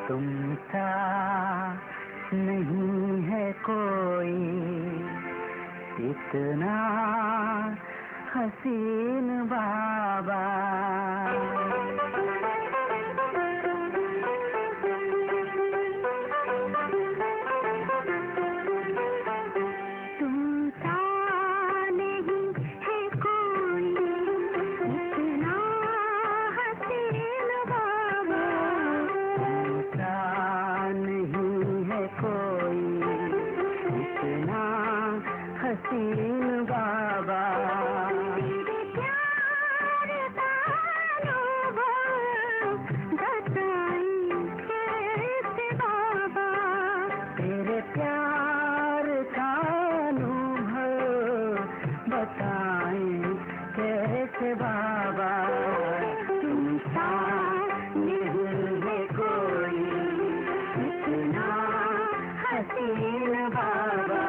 तुमसा नहीं है कोई इतना हसीन बाबा। हसीन बाबा तेरे प्यार का अनुभव बताएं कैसे बाबा। तेरे प्यार का अनुभव बताएं कैसे बाबा। तुम सा नहीं है कोई इतना हसीन बाबा।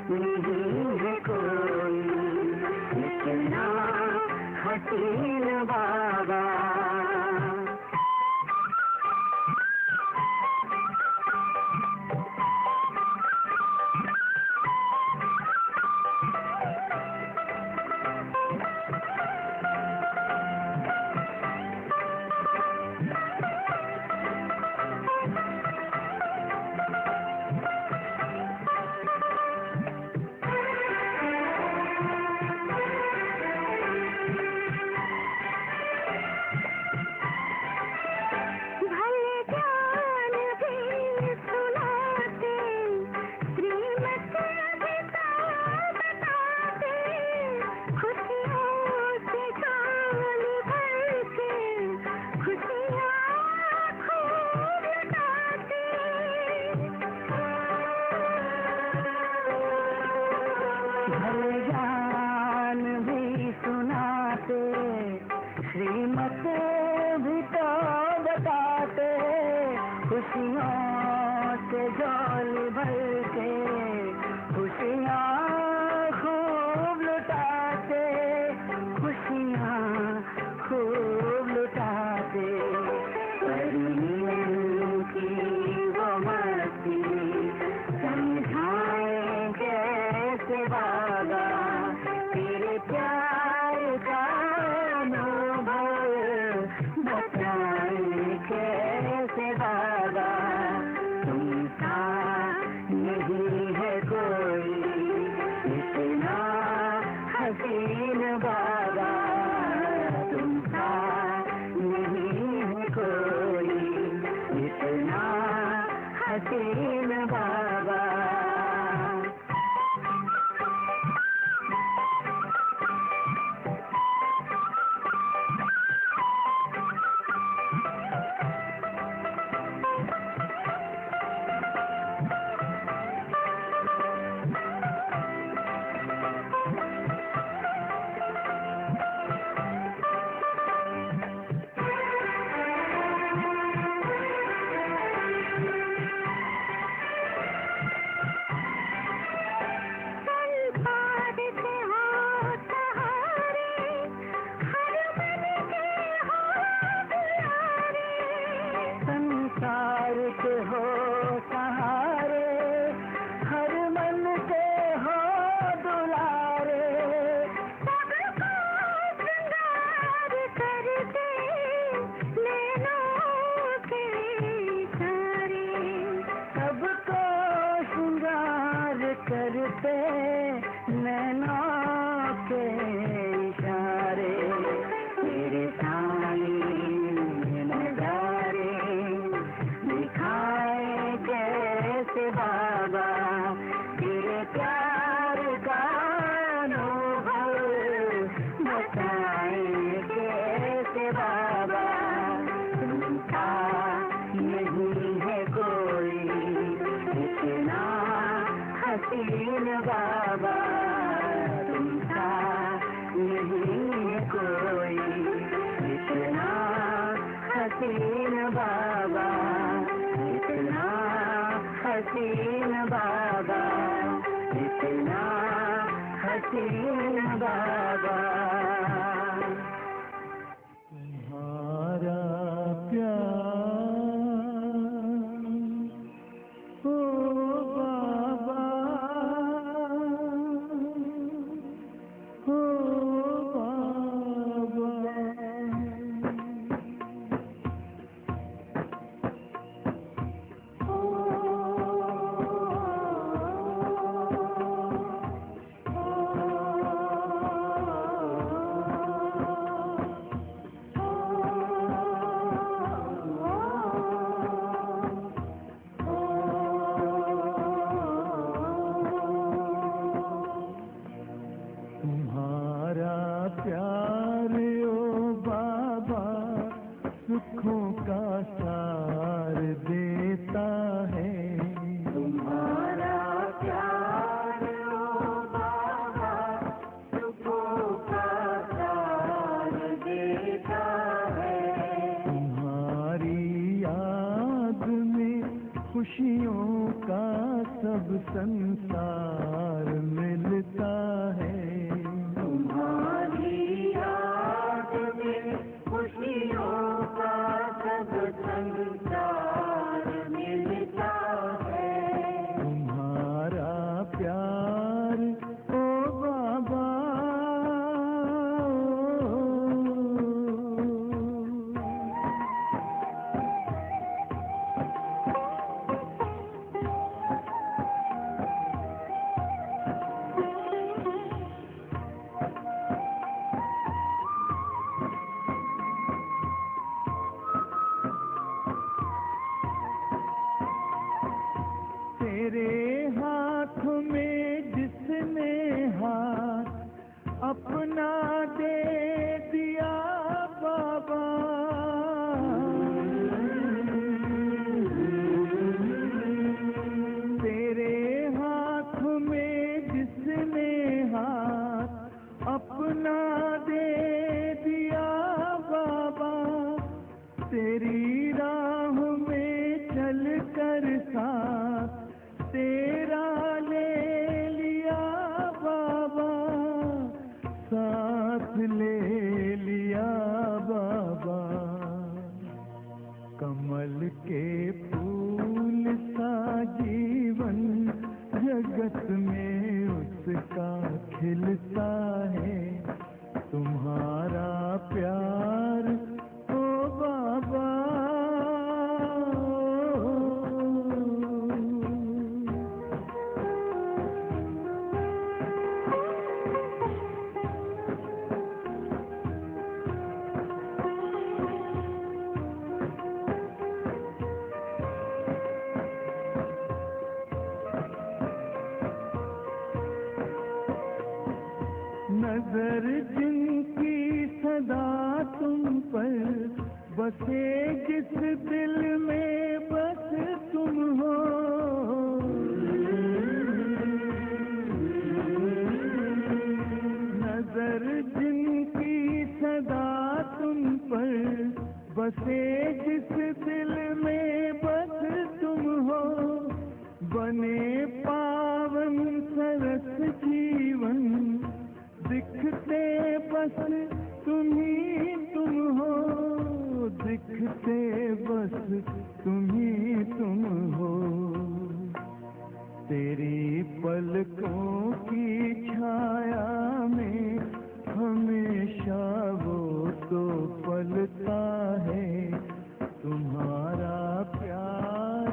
नहीं है कोई इतना हसीन बाबा। बताते, श्रीमत भी तो बताते, खुशियों से झोली भर के खुशियाँ खूब लुटाते, खुशियाँ खूब लुटाते। की वो मस्ती समझाएं कैसे बाबा, तेरे प्यार का अनुभव बताएं कैसे बाबा। तुम सा नहीं है कोई इतना हसीन बाबा, तुम सा नहीं है कोई इतना हसीन बाबा। संसार के हो सहारे, हर मन के हो दुलारे, सबको श्रृंगार करते नैनों के इशारे, सबको श्रृंगार करते नैनों के इशारे। तेरे साईं कैसे बाबा, तेरे प्यार का अनुभव बताएं कैसे बाबा। तुमसा नहीं है कोई इतना हसीन बाबा, तुमसा नहीं है कोई इतना हसीन बाबा, इतना हसीन बाबा, इतना हसीन बाबा। तुम्हारा प्यार ओ बाबा, ओ तुम्हारा प्यार ओ बाबा सुखों का सार देता है। तुम्हारा प्यार ओ बाबा सुखों का सार देता है। तुम्हारी याद में खुशियों का सब संसार मिलता है। खुशियों का सब संसार मिलता है। तुम्हारा प्यार ओ बाबा, तेरे हाथ में जिसने हाथ अपना दे दिया बाबा, तेरे हाथ में जिसने हाथ अपना दे नजर जिनकी सदा तुम पर बसे, जिस दिल में बस तुम हो। नजर जिनकी सदा तुम पर बसे, जिस दिल में बस तुम हो। बने पावन सरस जीवन, दिखते बस तुम ही तुम हो। दिखते बस तुम ही तुम हो। तेरी पलकों की छाया में हमेशा वो तो पलता है, तुम्हारा प्यार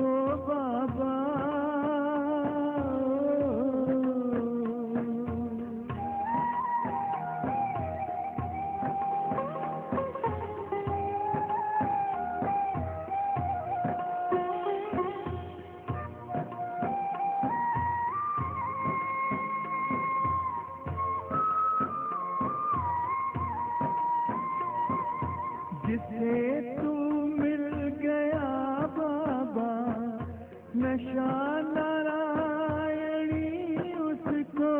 ओ बाबा। जिसे तू मिल गया बाबा, नशा नारायणी उसको।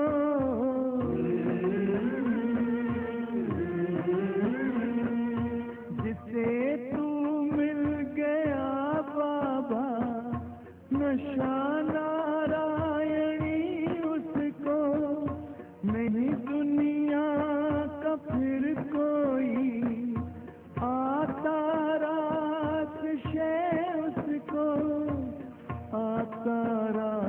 जिसे तू मिल गया बाबा, नशा नारायणी उसको। नहीं दुनिया का फिर कोई आता रात शे उसको, आता रात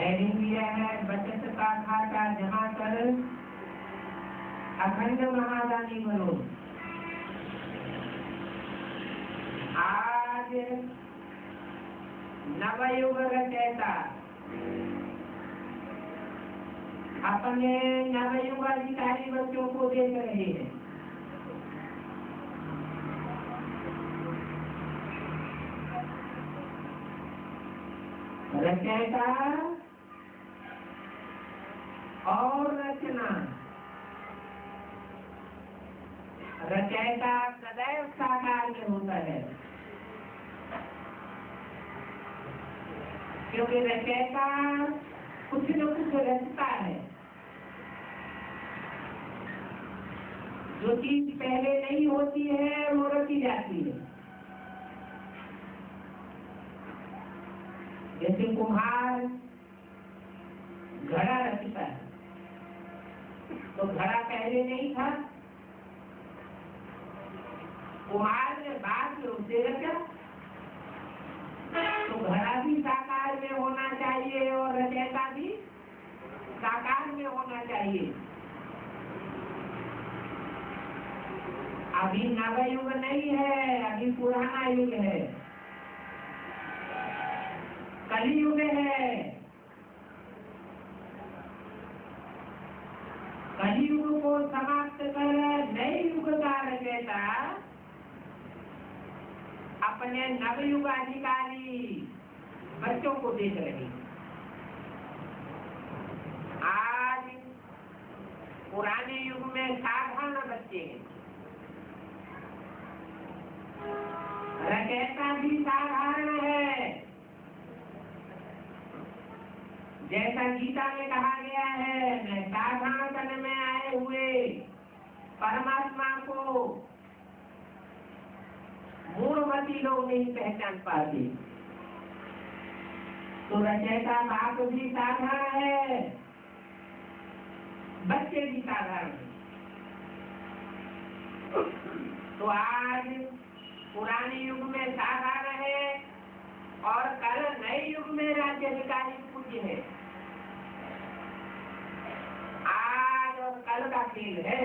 हेडिंग दिया है बचत का खाता जमा कर अखंड महादानी बनो। आज नवयुग रचयिता अपने नवयुग अधिकारी बच्चों को देख रहे हैं। रचयिता और रचना। रचयिता सदैव साकार में होता है, क्योंकि रचयिता कुछ न कुछ रचता है। जो चीज पहले नहीं होती है वो रची जाती है। जैसे कुम्हार घड़ा रचता है, तो घड़ा पहले नहीं था, कुम्हार ने बाद में उसे रचा। तो घड़ा भी साकार में होना चाहिए और रचयिता भी साकार में होना चाहिए। अभी नवयुग नहीं है, अभी पुराना युग है, कलियुग है। कलियुग को समाप्त कर नए युग का रचयिता अपने नवयुग अधिकारी बच्चों को देख रही। आज पुराने युग में साधारण बच्चे हैं, रचयिता भी साधारण है। जैसा गीता में कहा गया है, मैं साधारण करने में आए हुए परमात्मा को मूढ़मती लोग नहीं पहचान पाते। तो रचयिता बाप भी साधारण है, बच्चे भी साधारण हैं। तो आज पुराने युग में साधारण है और कल नए युग में राज्य अधिकारी पूज्य है। आज और कल का खेल है।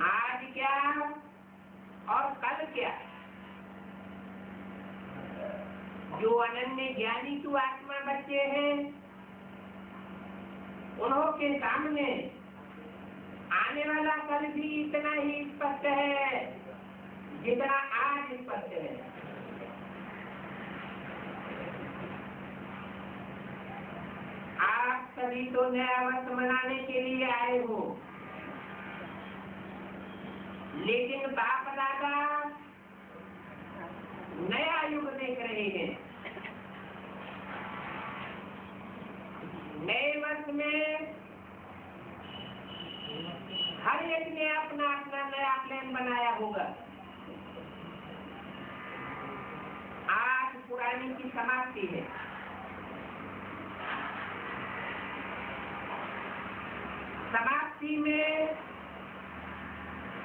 आज क्या और कल क्या। जो अनन्य ज्ञानी की आत्मा बच्चे हैं, उन्हों के सामने आने वाला कल भी इतना ही स्पष्ट है जितना आज स्पष्ट है। आप सभी तो नया वर्ष मनाने के लिए आए हो, लेकिन बाप दादा नया युग देख रहे हैं। नए वर्ष में हर एक ने अपना अपना नया प्लान बनाया होगा। आज पुरानी की समाप्ति है। समाप्ति में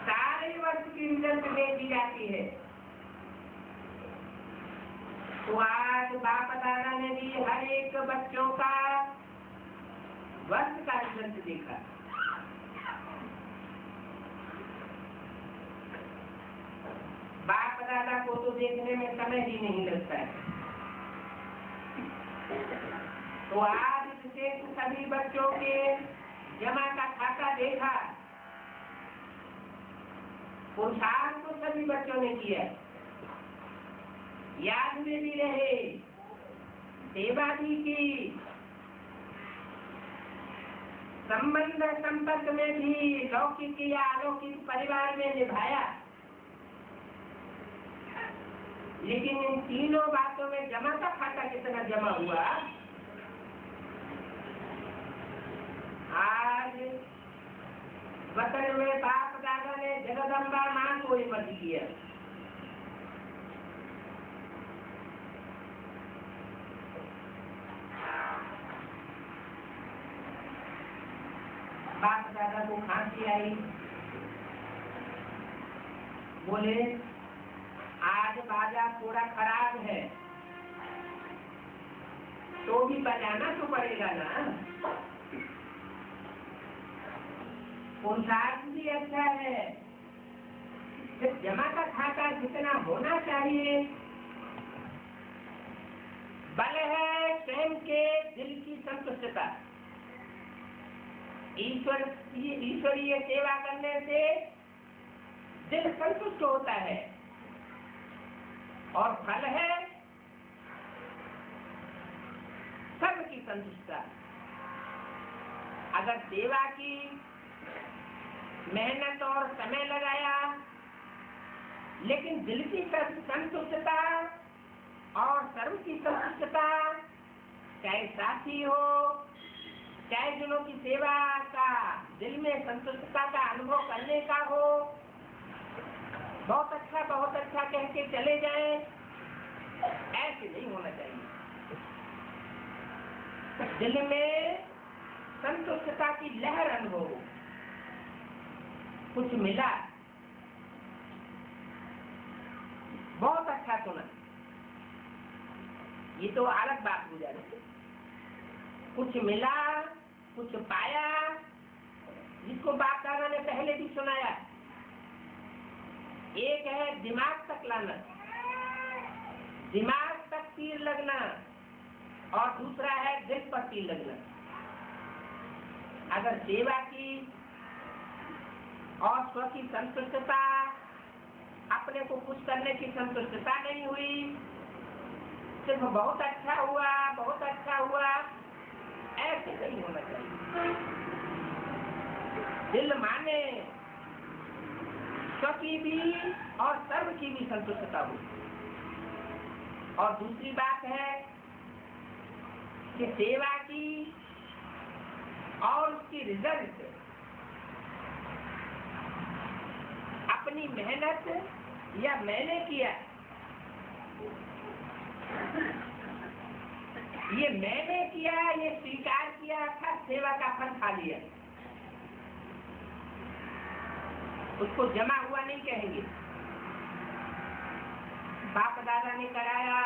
सारे वर्ष की रिजल्ट दे दी जाती है। तो आज बाप दादा ने भी हर एक बच्चों का वर्ष का रिजल्ट देखा। बाप दादा को तो देखने में समय ही नहीं लगता है। तो आज विशेष सभी बच्चों के जमा का खाता देखा। पुरुषार्थ तो सभी बच्चों ने किया, याद में भी रहे, सेवा भी की, संबंध संपर्क में भी लौकिक या अलौकिक परिवार में निभाया। लेकिन इन तीनों बातों में जमा का खाता कितना जमा हुआ। आज वतन में बाप दादा ने जगदम्बा मां को हिम्मत किया। बाप दादा को खांसी आई, बोले आज बाजा थोड़ा खराब है, तो भी बजाना तो पड़ेगा ना। पुरुषार्थ भी अच्छा है, सिर्फ जमा का खाता जितना होना चाहिए। बल है स्वयं के दिल की संतुष्टता। ईश्वरीय सेवा करने से दिल संतुष्ट होता है, और फल है सर्व की संतुष्टता। अगर सेवा की मेहनत और समय लगाया, लेकिन दिल की संतुष्टता और सर्व की संतुष्टता, चाहे साथी हो, चाहे जिनों की सेवा का दिल में संतुष्टता का अनुभव करने का हो, बहुत अच्छा कह के चले जाएं, ऐसे नहीं होना चाहिए। दिल में संतुष्टता की लहर अनुभव हो, कुछ मिला, बहुत अच्छा सुना, ये तो अलग बात हो जाती है। कुछ मिला, कुछ पाया, जिसको बाप दादा ने पहले भी सुनाया। एक है दिमाग तक लाना, दिमाग तक तीर लगना, और दूसरा है दिल पर तीर लगना। अगर सेवा की और स्व की संतुष्टता, अपने को खुश करने की संतुष्टता नहीं हुई, सिर्फ बहुत अच्छा हुआ, ऐसे नहीं होना चाहिए। दिल माने स्व की भी और सर्व की भी संतुष्टता हो। और दूसरी बात है कि सेवा की और उसकी रिजल्ट अपनी मेहनत या मैंने किया, ये मैंने किया, ये स्वीकार किया, अर्थात सेवा का फल खा लिया, उसको जमा हुआ नहीं कहेंगे। बाप दादा ने कराया,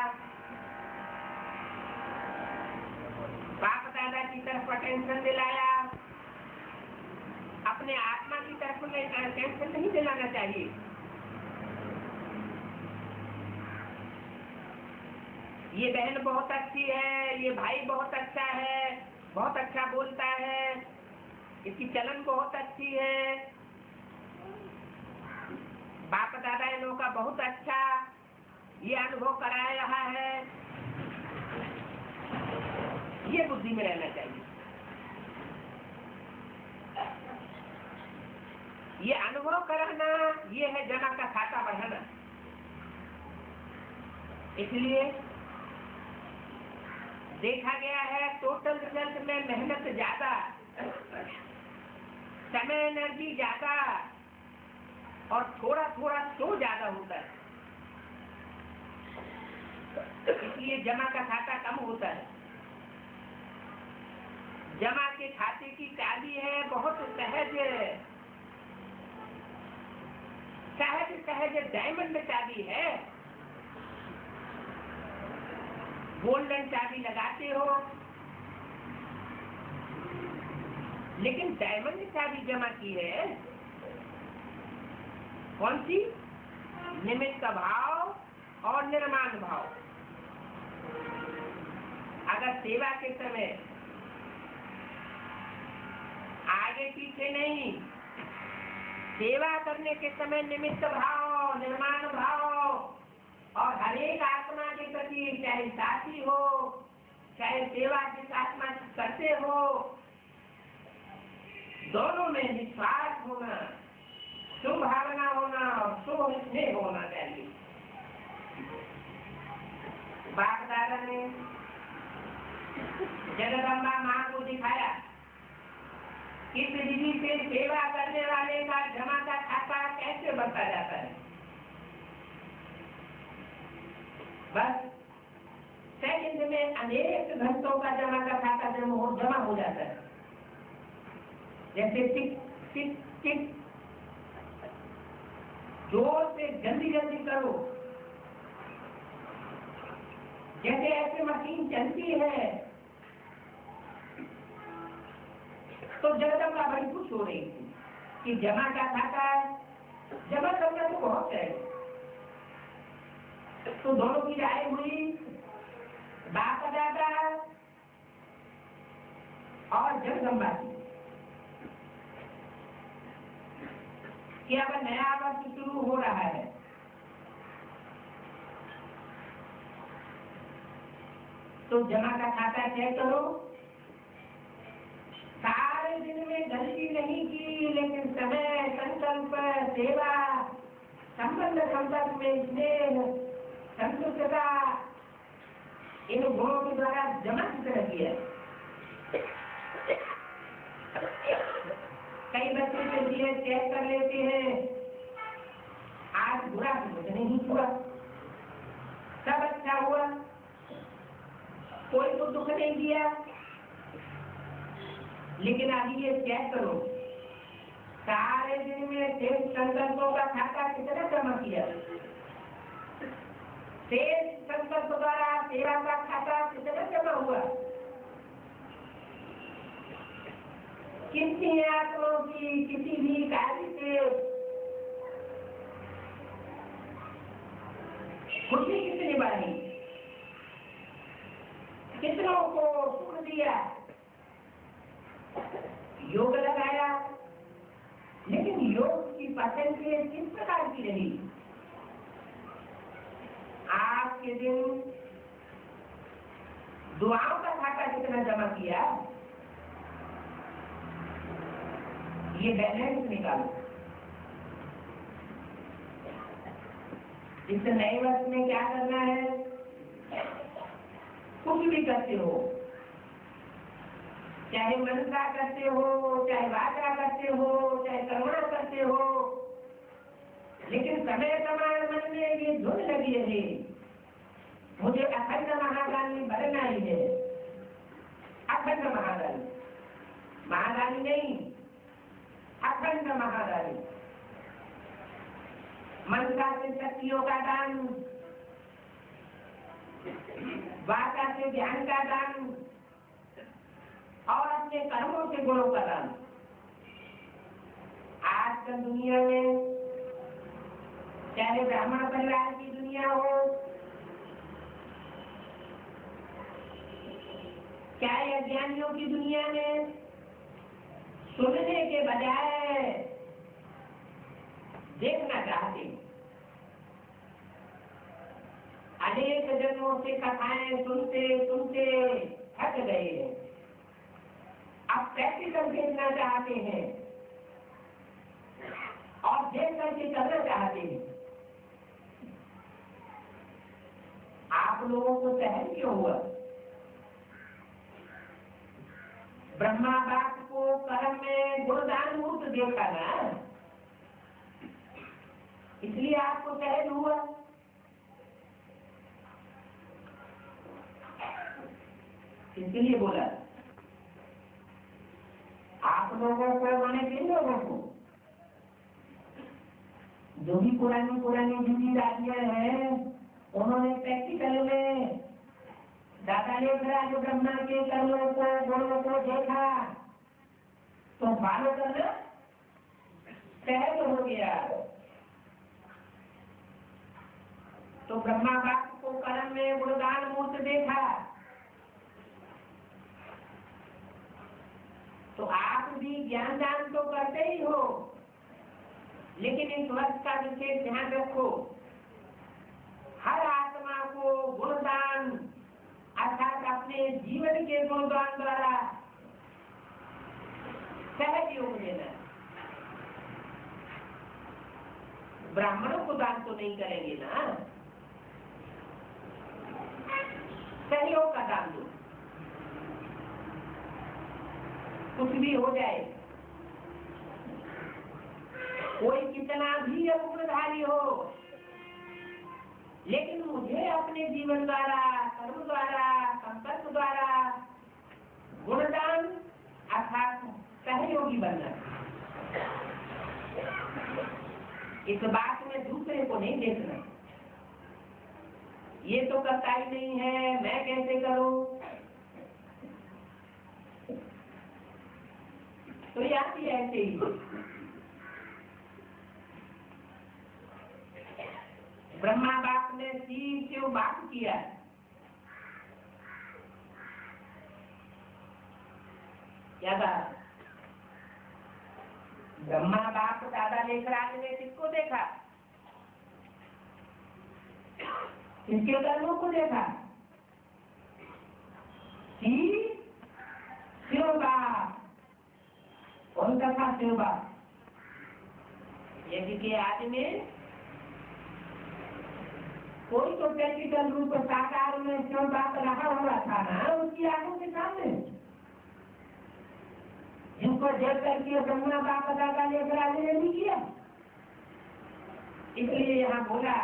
बाप दादा की तरफ अटेंशन दिलाया, अपने आत्मा की तरफ अटेंशन नहीं दिलाना चाहिए। ये बहन बहुत अच्छी है, ये भाई बहुत अच्छा है, बहुत अच्छा बोलता है, इसकी चलन बहुत अच्छी है, बाप दादा इन लोगों का बहुत अच्छा ये अनुभव करा रहा है, ये बुद्धि में रहना चाहिए। ये अनुभव कराना, ये है जमा का खाता बढ़ाना। इसलिए देखा गया है टोटल रिजल्ट में मेहनत ज्यादा, समय एनर्जी ज्यादा, और थोड़ा थोड़ा शो ज्यादा होता है। इसलिए जमा का खाता कम होता है। जमा के खाते की चाबी है बहुत सहज डायमंड चाबी है। गोल्डन चाबी लगाते हो, लेकिन डायमंड चाबी जमा की है कौन सी? निमित्त भाव और निर्माण भाव। अगर सेवा के समय आगे पीछे नहीं, सेवा करने के समय निमित्त भाव, निर्माण भाव, और हरेक आत्मा के प्रति, चाहे साथी हो, चाहे सेवा जिस आत्मा करते हो, दोनों में निस्वार्थ होना, शुभ भावना होना और शुभ स्नेह होना चाहिए। बाप दादा ने जगदम्बा मां को दिखाया इस विधि से सेवा करने वाले का जमा का खाता कैसे बढ़ता जाता है। बस सेकंड में अनेक घंटों का जमा का खाता जमा हो जाता है। जैसे टिक टिक टिक, जोर से जल्दी जल्दी करो, जैसे ऐसे मशीन चलती है तो जगदम्बा बड़ी खुश हो रही थी कि जमा का खाता जमा करना तो बहुत है। तो दोनों की राय हुई, बाप दादा और जगदम्बा की, कि अब नया वर्ष शुरू हो रहा है, तो जमा का खाता तय करो। सारे दिन में गलती नहीं की, लेकिन समय, संकल्प, सेवा, संबंध संपर्क में स्नेह, संतुष्टता, इन गुणों के द्वारा जमा की तरह किया। कई बच्चे के लिए चेक कर लेते हैं, आज बुरा कुछ नहीं हुआ, सब अच्छा हुआ, कोई को दुख नहीं दिया। लेकिन अभी ये चेक करो, सारे दिन में शेष संकल्पों का खाता कितना जमा किया, शेष संकल्प द्वारा सेवा का खाता कितना जमा हुआ। कितनी आत्माओं की किसी भी कार्य से खुशी कितनी बढ़ी, कितनों को सुख दिया, योग लगाया। लेकिन योग की परसेंटेज किस प्रकार की रही? आज के दिन दुआओं का खाता कितना जमा किया, ये बैलेंस निकालो। इस नए वर्ष में क्या करना है? कुछ भी करते हो, चाहे मनसा करते हो, चाहे वाचा करते हो, चाहे करुणा करते हो, लेकिन समय समान मन में ये धुन लगी रहे, मुझे अखंड महादानी बनना ही है। अखंड महादानी, महादानी नहीं, अखंड महादानी। मनसा से शक्तियों का दान, वाचा से ज्ञान का दान और अपने कर्मों से गुणों का दान। आजकल दुनिया में चाहे ब्राह्मण परिवार की दुनिया हो, चाहे अज्ञानियों की दुनिया में, सुनने के बजाय देखना चाहते हैं। अनेक जन्मों से कथाएं सुनते सुनते थक गए हैं, अब प्रैक्टिकल देखना चाहते हैं और देख करके करना चाहते हैं। आप लोगों को सहन क्यों हुआ? ब्रह्मा बाप को कर्म में गुणदान मूर्त देखा ना, इसलिए आपको सहन हुआ। इसलिए बोला आप लोगों को, माने किन लोगों को, जो भी पुरानी पुरानी जिम्मेदारियां हैं, उन्होंने प्रैक्टिकल में दादा लेखराज ब्रह्मा के कर्मों को, गुणों को देखा तो फॉलो करना सहज हो गया। तो ब्रह्मा बाप को कर्म में गुणदान मूर्त देखा, तो आप भी ज्ञान दान तो करते ही हो, लेकिन इस वर्ष का विशेष ध्यान रखो, हर आत्मा को गुणदान अर्थात अपने जीवन के गुणदान द्वारा सहज योग देना। ब्राह्मणों को दान तो नहीं करेंगे ना, सहयोग का दान दो, कुछ भी हो जाए, कोई कितना भी अवगुणधारी हो, लेकिन मुझे अपने जीवन द्वारा, कर्म द्वारा, संपर्क द्वारा गुणदान अर्थात सहयोगी बनना। इस बात में दूसरे को नहीं देखना, ये तो करता ही नहीं है, मैं कैसे करूं? तो ये आती है ऐसे ही। ब्रह्मा बाप ने सीध से वो बात किया, क्या था? ब्रह्मा बाप दादा लेकर आने ने किसको देखा? किसके कर्मों को देखा? शिव बाप। कौन सा था शिव बाप? यदि के आदि में कोई तो प्रैक्टिकल रूप साकार में शिव बाप रहा हुआ था ना उसकी आंखों के सामने, जिनको देख करके ब्रह्मा बाप दादा लेकर आने ने नहीं किया। इसलिए यहाँ बोला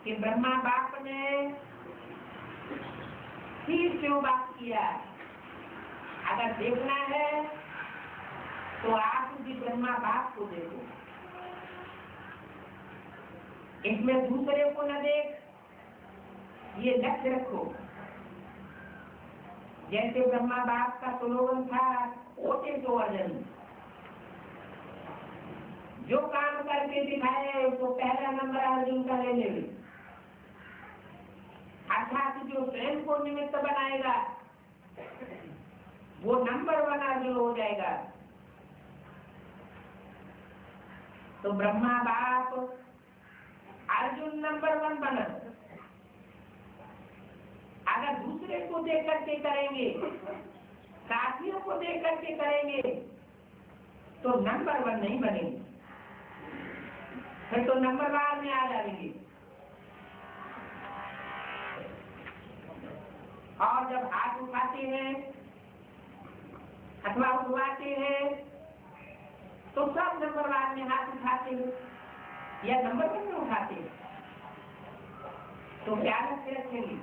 कि ब्रह्मा बाप ने फिर शिव बात किया। अगर देखना है तो आप भी ब्रह्मा बाप को देखो, इसमें दूसरे को न देख, ये लक्ष्य रखो। जैसे ब्रह्मा बाप का स्लोगन था, ओटे तो अर्जन, जो काम करके दिखाए उसको पहला नंबर अर्जुन का ले ले। अर्थात जो स्वयं को निमित्त बनाएगा वो नंबर 1 अर्जुन हो जाएगा। तो ब्रह्मा बाप अर्जुन नंबर 1 बना। अगर दूसरे को देख करके करेंगे, साथियों को देख करके करेंगे तो नंबर 1 नहीं बनेंगे, फिर तो नंबर 1 में आ जाएंगे। और जब हाथ उठाते हैं अथवा उठवाते हैं तो सब नंबर 1 में हाथ उठाते हैं या नंबर 1 में उठाते हैं। तो क्या लक्ष्य रखेंगे?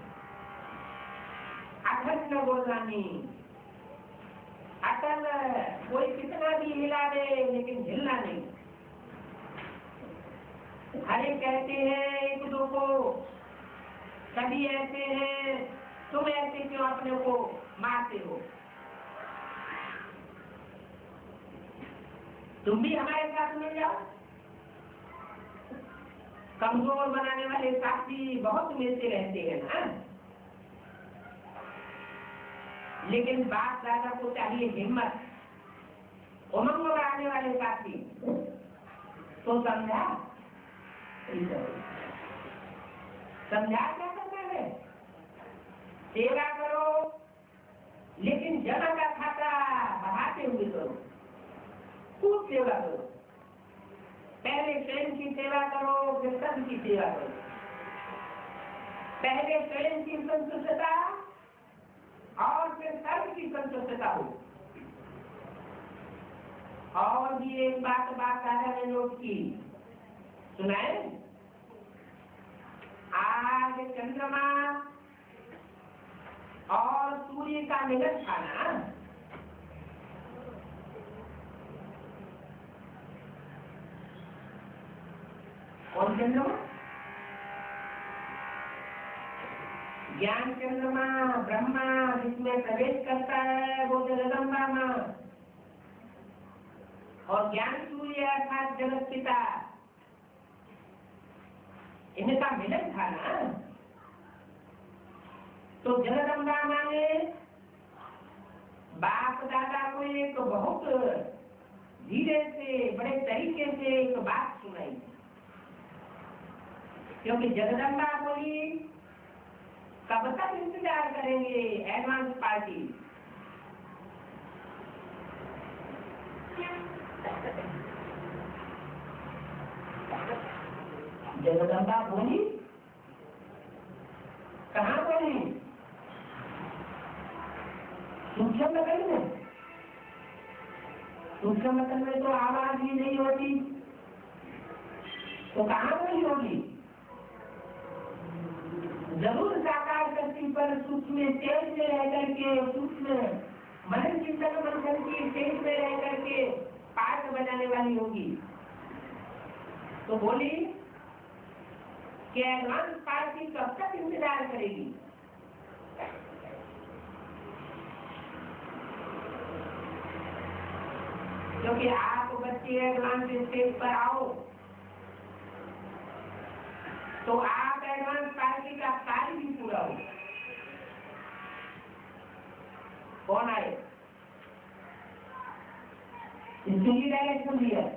अखंड न बोलवानी, अटल, कोई कितना भी हिला दे लेकिन हिलना नहीं। हरे कहते हैं एक दो को, सभी ऐसे हैं, तुम ऐसे क्यों अपने को मारते हो? तुम भी हमारे साथ मिल जाओ। कमजोर बनाने वाले साथी बहुत मिलते रहते हैं ना, लेकिन बाप दादा को चाहिए हिम्मत, उमंग बढ़ाने वाले साथी। तो समझा क्या करना है? सेवा करो, लेकिन जन का खाता बढ़ाते हुए करो, खूब सेवा करो। पहले स्वयं की सेवा करो, फिर सबकी सेवा करो। पहले स्वयं की संतुष्टता और फिर सर्व की संतुष्टता हो। और भी एक बात दादा ने नोट की, सुनाए? आज चंद्रमा और सूर्य का मिलन था ना, कौन चंद्रमा? ज्ञान चंद्रमा, ब्रह्मा जिसमें प्रवेश करता है वो जगदम्बा मां, और ज्ञान सूर्य अर्थात जगत पिता, इनका मिलन था ना। तो जगदम्बा मां ने बाप दादा को एक बहुत धीरे से बड़े तरीके से एक बात सुनाई, क्योंकि जगदम्बा बोली कब तक इंतजार करेंगे एडवांस पार्टी। जगदम्बा बोली, कहाँ बोली? सूक्ष्म लगन में। सूक्ष्म लगन में तो आवाज ही नहीं होती, तो कहाँ बोली होगी? जरूर साकार शक्ति पर सूक्ष्म स्टेज में रह करके, सूक्ष्म मनन चिंतन मंथन की स्टेज में रह करके पाठ बजाने वाली होगी। तो बोली कि एडवांस पार्टी कब तक इंतजार करेगी। क्योंकि आप बच्चे एडवांस स्टेज पर आओ तो आप एडवांस पार्टी का कार्य भी पूरा हो। कौन आए इसकी डायरेक्शन दिया।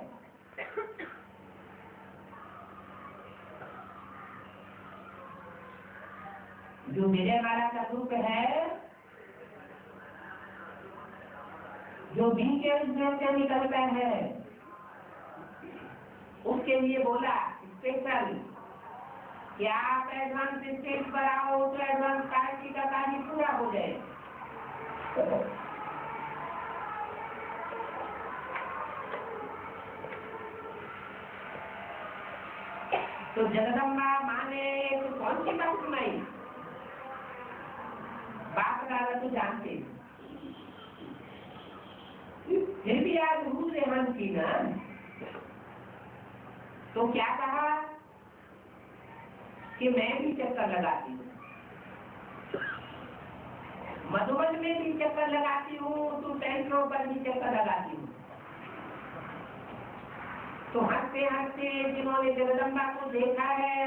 जो मेरे वाला का ग्रुप है, जो बी के में से निकलता है, उसके लिए बोला स्पेशल कि आप एडवांस स्टेज पर आओ तो एडवांस पार्टी का कार्य पूरा हो जाए। तो जगदम्बा माँ ने एक कौन सी बात सुनाई, बाप दादा तो जानते, फिर भी आज रूप रेहान की ना, तो क्या कहा कि मैं भी चक्कर लगाती हूँ, मधुबन में भी चक्कर लगाती हूँ, तो टेंटरों पर भी चक्कर लगाती हूँ। तो हंसते हंसते जिन्होंने जगदम्बा को देखा है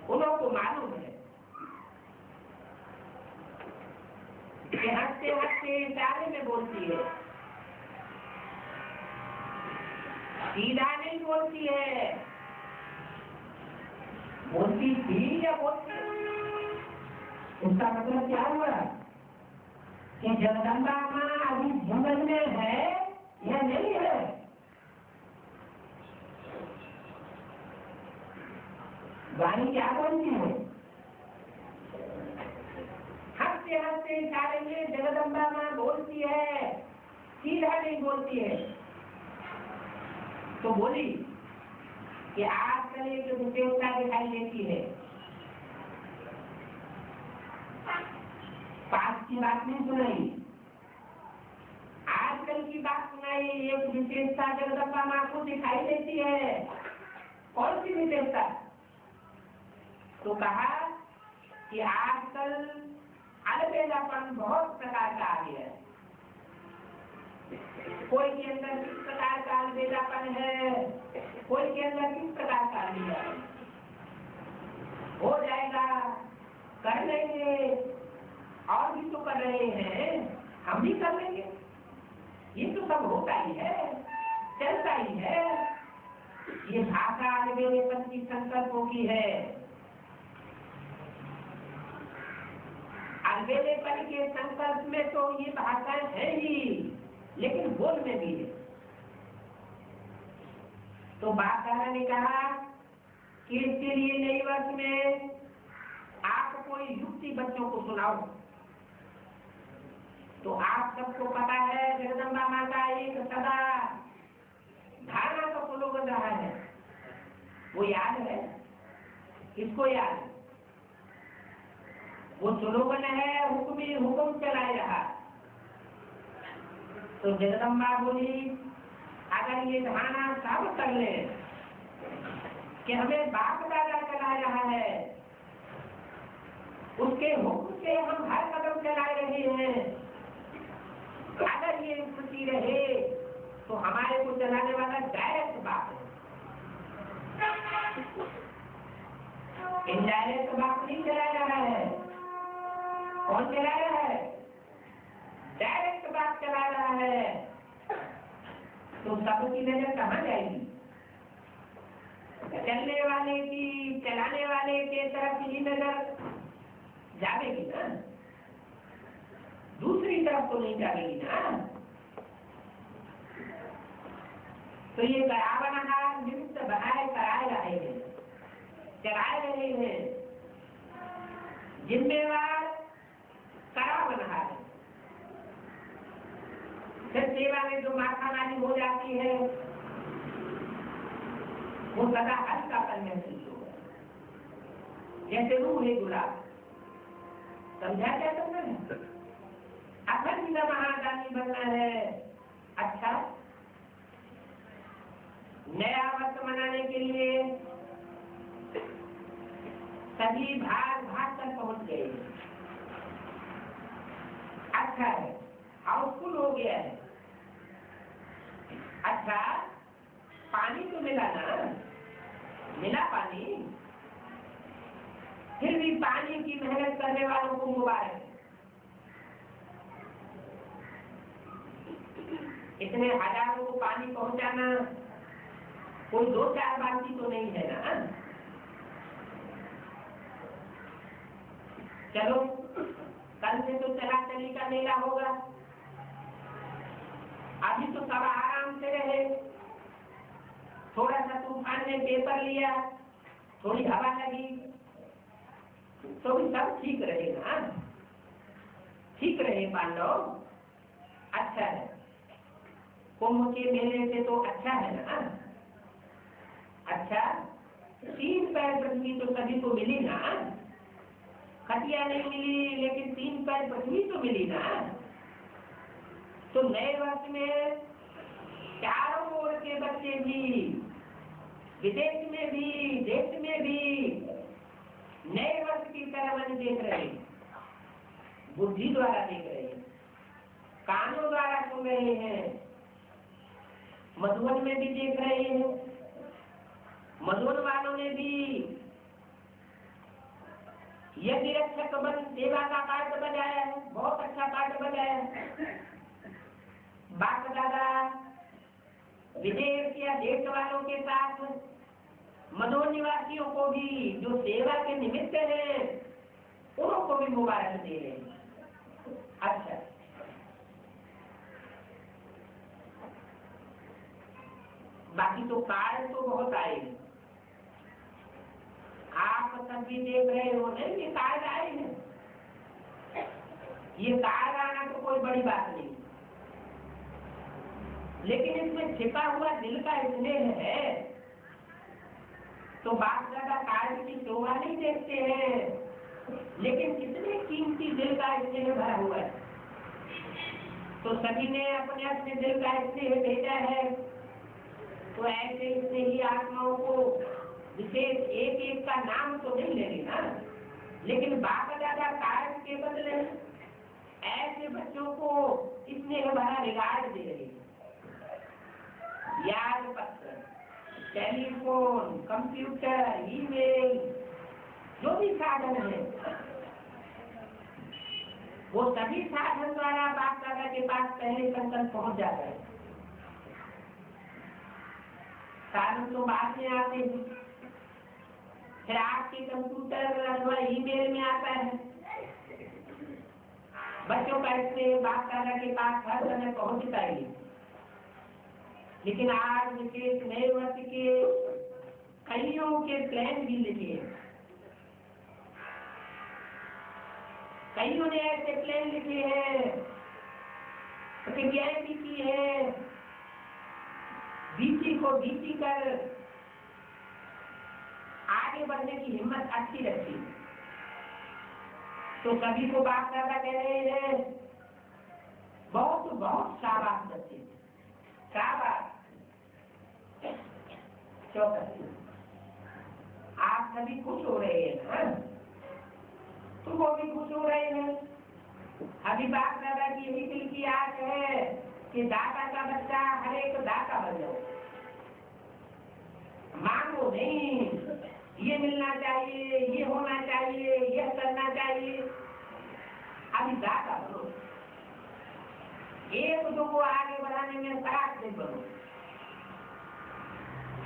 उन लोगों को मालूम है कि हंसते हंसते इशारे में बोलती है, सीधा नहीं बोलती है। बोलती थी या बोलती, उसका मतलब क्या हुआ कि जगदम्बा माँ अभी जीवन में है या नहीं है। वाणी क्या बोलती है, हंसते हंसते इशारे में जगदम्बा माँ बोलती है, सीधा नहीं बोलती है। तो बोली कि आजकल एक विशेषता दिखाई देती है, पास की बात नहीं सुनाई, आजकल की बात सुनाई। एक विशेषता जगदम्बा माँ को दिखाई देती है। कौन सी विशेषता? तो कहा कि आजकल अलबेलापन बहुत प्रकार का आ गया है। कोई के अंदर किस प्रकार का अलबेलापन है, कोई के अंदर किस प्रकार का अलबेलापन हो जाएगा, कर लेंगे, और भी तो कर रहे हैं, हम भी कर लेंगे, ये तो सब होता ही है, चलता ही है। ये भाषा अलबेलेपन की संकल्पों की है। अलबेलेपन के संकल्प में तो ये भाषाएं है ही, लेकिन बोल में भी है। तो बाप दादा ने कहा कि इसके लिए नई वर्ष में आप कोई युक्ति बच्चों को सुनाओ। तो आप सबको पता है जगदम्बा माँ का एक सदा धारणा का प्रलोभन रहा है, वो याद है, किसको याद है? वो स्लोगन है हुक्म चलाए रहा। तो जगदम्बा बोली अगर ये धारणा सब कर ले कि हमें बाप दादा चला रहा है, उसके हुक्म से हम हर कदम चला रहे हैं, अगर ये स्थिति रहे तो हमारे को चलाने वाला डायरेक्ट बाप है, इनडायरेक्ट बाप नहीं चला रहा है। कौन चला रहा है? डायरेक्ट बाप चला रहा है। तो सबकी नजर कहाँ जाएगी? चलने वाले की, चलाने वाले के तरफ ही नजर जाएगी ना, दूसरी तरफ तो नहीं जाएगी ना। तो ये बराबर निमित्त बनाए कराए रहे हैं, चलाए रहे हैं, जिम्मेवार करा बना है। फिर सेवा में जो माथा नाली हो जाती है वो सदा हल्का करने महसूस होगा, जैसे रूह है गुलाब। समझा क्या करना है? अखंड महादानी बनना है। अच्छा, नया वर्ष मनाने के लिए सभी भाग भाग कर पहुंच गए। अच्छा है, हाउसफुल हो गया है। अच्छा, पानी तो मिला ना, मिला पानी। फिर भी पानी की मेहनत करने वालों को मुबारक। इतने हजारों को पानी पहुंचाना कोई 2-4 बाल्टी तो नहीं है ना। चलो, कल से तो चला चली का मेला होगा। अभी तो सब आराम से रहे। थोड़ा सा तूफान ने पेपर लिया, थोड़ी हवा लगी, तो भी सब ठीक रहेगा। ठीक रहे पांडव, अच्छा है। कुंभ के मेले से तो अच्छा है ना। अच्छा, 3 पैर पृथ्वी तो सभी को मिली ना। खटिया नहीं मिली, लेकिन 3 पैर पृथ्वी तो मिली ना। तो नए वर्ष में चारों ओर के बच्चे भी, विदेश में भी, देश में भी नए वर्ष की सेरेमनी देख रहे हैं। बुद्धि द्वारा देख रहे हैं, कानों द्वारा सुन रहे हैं। मधुबन में भी देख रहे हैं। मधुबन वालों ने भी यज्ञ रक्षक बन सेवा का पाठ बजाया है, बहुत अच्छा पाठ बजाया है। बाप दादा विदेश या देश वालों के साथ मधुबन निवासियों को भी जो सेवा के निमित्त है, उनको भी मुबारक दे रहे हैं। अच्छा, बाकी तो कार्य तो बहुत आए। आप सब भी देख रहे हो ना, ये कार्य आए हैं। ये कार्य आना तो कोई बड़ी बात नहीं, लेकिन इसमें छिपा हुआ दिल का स्नेह है। तो बाप दादा कार्य की शोभा नहीं देखते हैं, लेकिन कितने कीमती दिल का स्नेह भरा हुआ है। तो सभी ने अपने अपने दिल का स्नेह भेजा है। तो ऐसे स्नेही आत्माओं को विशेष एक एक का नाम तो नहीं लेंगे ना, लेकिन बाप दादा कार्य के बदले ऐसे बच्चों को स्नेह भरा रिगार्ड दे रहे हैं। याद पत्र, टेलीफोन, कंप्यूटर, ईमेल, जो भी साधन है, वो सभी साधन द्वारा बाप दादा के पास पहले संकल्प पहुंच जाता है। साधन तो बाद में आते हैं, फिर आपके कंप्यूटर अथवा ईमेल में आता है। बच्चों का इससे बाप दादा के पास हर समय पहुंचता ही। लेकिन आज विशेष नए वर्ष के कईयों के प्लान भी लिखे हैं। कईयों ने ऐसे प्लान लिखे हैं, प्रतिज्ञाएं भी की है, बीची को बीची कर आगे बढ़ने की हिम्मत अच्छी रखी। तो सभी को बाप दादा कह रहे हैं, बहुत बहुत शाबाश बच्चे, शाबाश। आप सभी खुश हो रहे हैं ना, तो वो भी खुश हो रहे हैं। अभी बाप दादा की यही दिल की आस है कि दाता का बच्चा हर एक दाता बन जाओ। मांगो नहीं, ये मिलना चाहिए, ये होना चाहिए, ये करना चाहिए। अभी दाता बनो, एक दो को आगे बढ़ाने में खराब से बनो।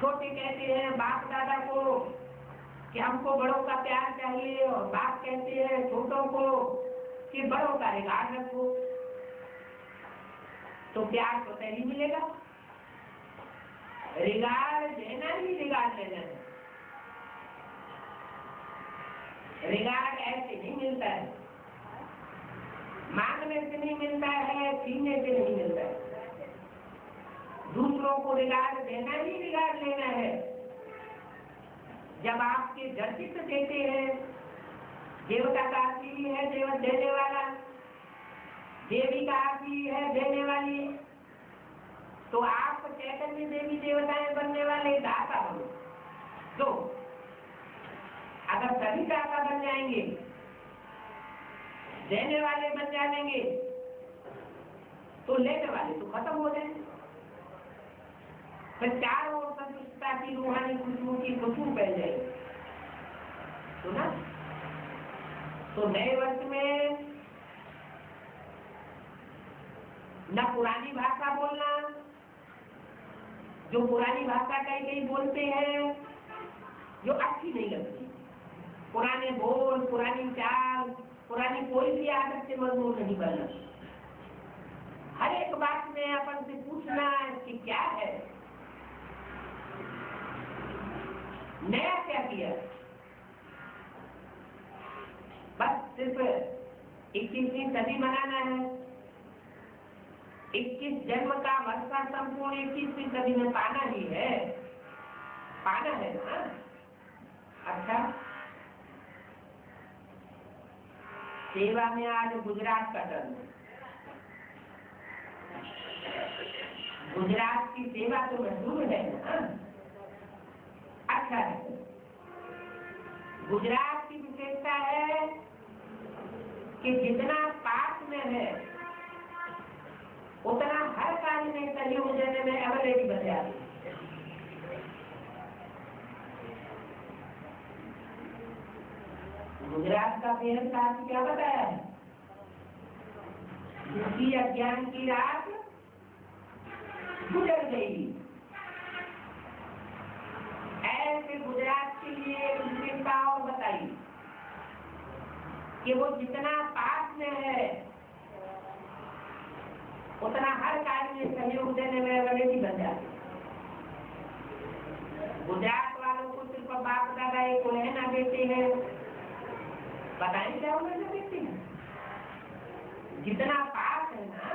छोटे कहते हैं बाप दादा को कि हमको बड़ों का प्यार चाहिए, और बाप कहते हैं छोटों को कि बड़ों का रिगार्ड रखो। तो प्यार तो तभी मिलेगा, रिगार्ड देना ही रिगार्ड लेना है। रिगार्ड ऐसे नहीं मिलता है, मांगने से नहीं मिलता है, छीनने से नहीं मिलता है। दूसरों को रिगार्ड देना ही रिगार्ड लेना है। जब आपके दर्शित देते हैं, देवता का आदमी है देवत देने वाला, देवी का आदमी है देने वाली, तो आप चैतन्य देवी देवताएं बनने वाले दाता बनो। तो अब अगर सभी दाता बन जाएंगे, देने वाले बन जाएंगे, तो लेने वाले तो खत्म हो जाएंगे। फिर चारों ओर संतुष्टता की रूहानी खुशबू की खुशबू फैल जाएगी। तो ना, तो नए वर्ष में न पुरानी भाषा बोलना, जो पुरानी भाषा कई बोलते हैं जो अच्छी नहीं लगती, पुराने बोल, पुरानी चाल, पुरानी कोई भी आदत से मजबूर नहीं बनना। हर एक बात में अपन से पूछना कि क्या है, नया क्या किया। बस सिर्फ 21वीं सदी मनाना है। 21 जन्म का वर्षा संपूर्ण 21वीं सदी में पाना ही है, पाना है ना। अच्छा, सेवा में आज गुजरात का टर्न, गुजरात की सेवा तो मशहूर है ना। अच्छा है, गुजरात की विशेषता है कि जितना पास में है उतना हर कार्य में सहयोग देने में अवेलेबल बन जाती है। गुजरात का पेड़ साहब क्या बताया है, जिसकी अज्ञान की रात गुजर गई। ऐसे गुजरात के लिए एक विशेषता और बताई कि वो जितना पास में है उतना हर कार्य में सहयोग देने में अवेलेबल बन जाती है। गुजरात वालों को सिर्फ बाप दादा एक ना देते हैं, बताएं क्या उन्हें देते हैं, जितना पास है ना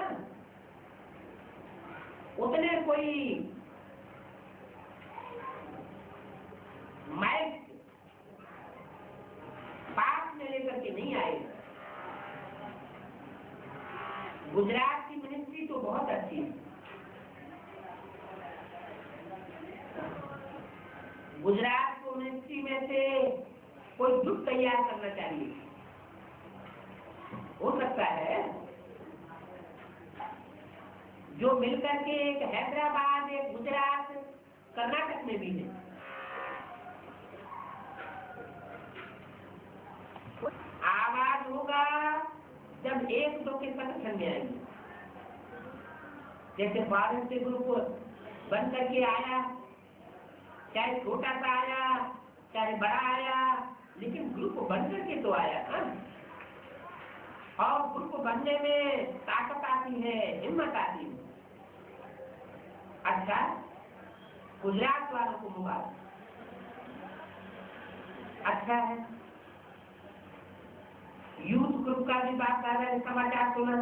उतने कोई माइक पास में लेकर के नहीं आएगा। गुजरात की मिनिस्ट्री तो बहुत अच्छी है। गुजरात को मिनिस्ट्री में से कोई ग्रुप तैयार करना चाहिए। हो सकता है जो मिलकर के एक हैदराबाद, एक गुजरात, कर्नाटक में भी है। आवाज होगा जब एक दो के संगठन में आएंगे। जैसे फॉरेन से ग्रुप बन करके आया, चाहे छोटा सा आया चाहे बड़ा आया, लेकिन ग्रुप बन करके तो आया ना। और ग्रुप बनने में ताकत आती है, हिम्मत आती है। अच्छा, गुजरात वालों को मुबारक। अच्छा है, यूथ ग्रुप का भी बात आ रहा है, समाचार सुना।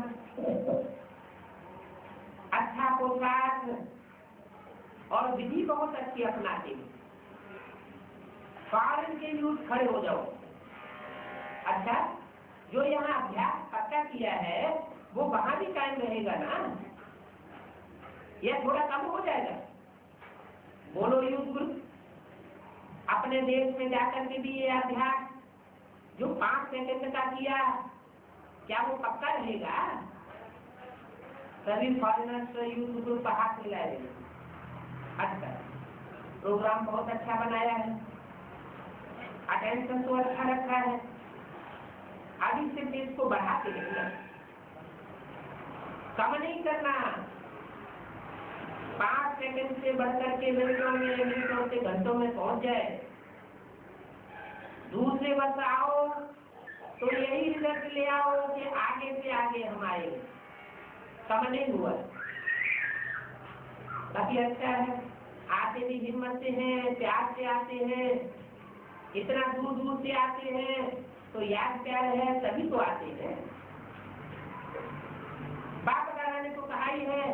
अच्छा पोशाक और विधि बहुत अच्छी अपनाते हैं। फॉरेन के यूथ खड़े हो जाओ। अच्छा, जो यहाँ अभ्यास पक्का किया है वो वहां भी कायम रहेगा ना, यह थोड़ा कम हो जाएगा। बोलो यूथ ग्रुप, अपने देश में जाकर के भी ये अभ्यास जो 5 सेकंड का किया, क्या वो पक्का रहेगा? सभी फॉरेनर्स यूथ ग्रुप हाथ मिलाएंगे। अच्छा, प्रोग्राम बहुत अच्छा बनाया है, अटेंशन तो अच्छा रखा है। अभी से देश को बढ़ाते रहना, कम नहीं करना। 5 सेकंड से बढ़कर के मिनटों से घंटों में पहुंच जाए। दूसरे वर्ष आओ तो यही रिजल्ट ले आओ कि आगे से आगे हम आए। कम नहीं हुआ, बाकी अच्छा है। आते भी हिम्मत से हैं, प्यार से आते हैं, इतना दूर दूर से आते हैं तो याद प्यार है, सभी तो आते हैं। बाप दादा ने तो कहा ही है